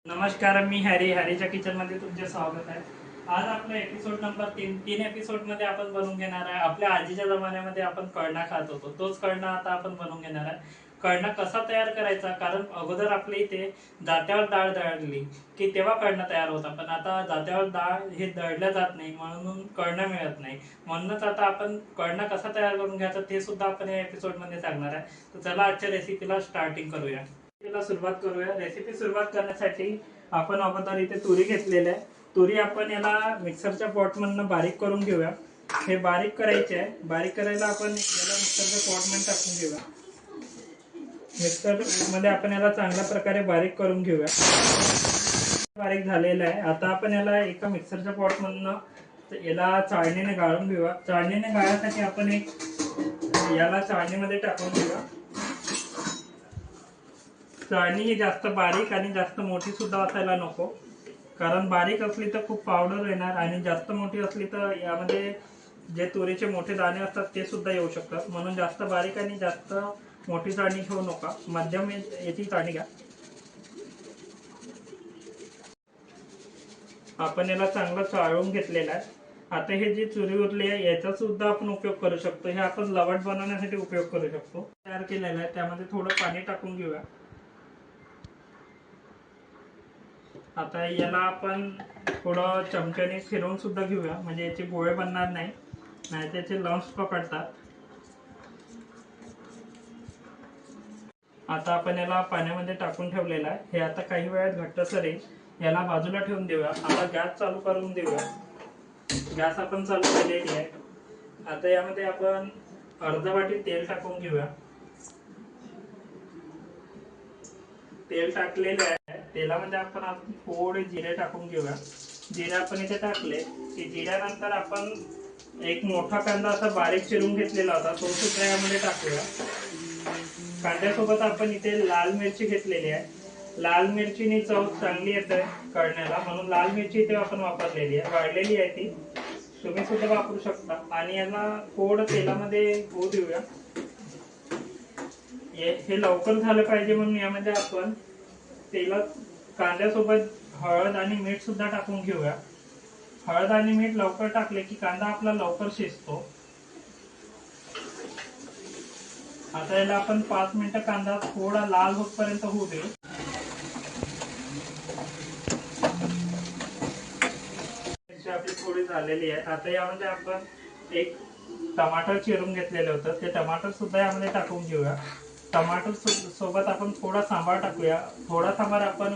नमस्कार, मी हॅरीच्या किचन मध्ये तुमचे स्वागत आहे। आज आपला एपिसोड नंबर 3 एपिसोड मध्ये आपण बनवून घेणार आहे। आपल्या आजीच्या जमान्यामध्ये आपण कळणा खात होतो, तोच कळणा आता आपण बनवून घेणार आहे। कळणा कसा तयार करायचा, कारण अगोदर आपल्या इथे जात्यावर डाळ दळली की तेव्हा कळणा तयार होता, पण आता जात्यावर डाळ हे दळल्या जात नाही, म्हणून कळणा मिळत नाही। म्हणूनच आता आपण कळणा कसा तयार करून घ्यायचा ते सुद्धा आपण या एपिसोड मध्ये सांगणार आहे। तर चला आजच्या रेसिपीला स्टार्टिंग करूया। सुरुवात करूया। रेसिपी सुरुवात करण्यासाठी आपण अगोदर इथे तुरी घेतलेल्या आहे। तुरी आपण याला मिक्सरच्या पॉट मधून बारीक करून घेऊया। हे बारीक करायचे आहे। बारीक करायला आपण याला मिक्सरच्या पॉट मध्ये टाकून घेऊया। मिक्सर मध्ये आपण याला चांगल्या प्रकारे बारीक करून घेऊया। बारीक झालेला आहे। आता आपण याला एका मिक्सरच्या पॉट मधून याला चाळणीने गाळून घेऊया। चाळणीने गाळण्यासाठी आपण एक याला चाळणीमध्ये टाकून घेऊया। चाळणी ही जास्त बारीक आणि जास्त मोठी सुद्धा असायला नको, कारण बारीक असली तर खूप पावडर येणार आणि जास्त मोठी असली तर यामध्ये जे तुरीचे मोठे दाणे असतात ते सुद्धा येऊ शकतात। म्हणून जास्त बारीक आणि जास्त मोठी चाळणी घेऊ नका, मध्यम याची चाळणी घ्या। आपण याला चांगलं चाळून घेतलेलं आहे। आता हे जे चुरी उरली आहे याचा सुद्धा आपण उपयोग करू शकतो। हे आपण लवट बनवण्यासाठी उपयोग करू शकतो। तयार केलेलं आहे त्यामध्ये थोडं पाणी टाकून घेऊया। आता याला आपण थोडं चमच्याने फिरवून सुद्धा घेऊया, म्हणजे याचे गोळे बनणार नाही, नाही त्याचे लम्स पकडतात। आता आपण याला पाण्यामध्ये टाकून ठेवलेला आहे। हे आता काही वेळात घट्टसर येईल। याला बाजूला ठेवून देऊया। आता गॅस चालू करून देऊया। गॅस आपण चालू केलेली आहे। आता यामध्ये आपण अर्धा वाटी तेल टाकून घेऊया। तेल टाकलेलं आहे। तेलामध्ये आपण थोडे जिरे टाकून घेऊया। जिरे आपण इथे टाकले की जिऱ्यानंतर आपण एक मोठा कांदा असा बारीक चिरून घेतलेला होता तो सुद्धा यामध्ये टाकूया। कांद्यासोबत आपण इथे लाल मिरची घेतलेली आहे। लाल मिरचीने चव चांगली येते कळण्याला, म्हणून लाल मिरची इथे आपण वापरलेली आहे। वाळलेली आहे ती, तुम्ही सुद्धा वापरू शकता। आणि याला थोडं तेलामध्ये होऊ देऊया। हे लवकर झालं पाहिजे म्हणून यामध्ये आपण तेलात कांद्यासोबत हळद आणि मीठ सुद्धा टाकून घेऊया। हळद आणि मीठ लवकर टाकले की कांदा आपला लवकर शिजतो। आता याला आपण 5 मिनिटं कांदा थोडा लाल होईपर्यंत होऊ दे। आपली थोडी झालेली आहे। आता यामध्ये आपण एक टमाटर चिरून घेतलेलं होतं, ते टमाटर सुद्धा यामध्ये टाकून घेऊया। टमाटर सोबत आपण थोडा सांबार टाकूया। थोडा सांबार आपण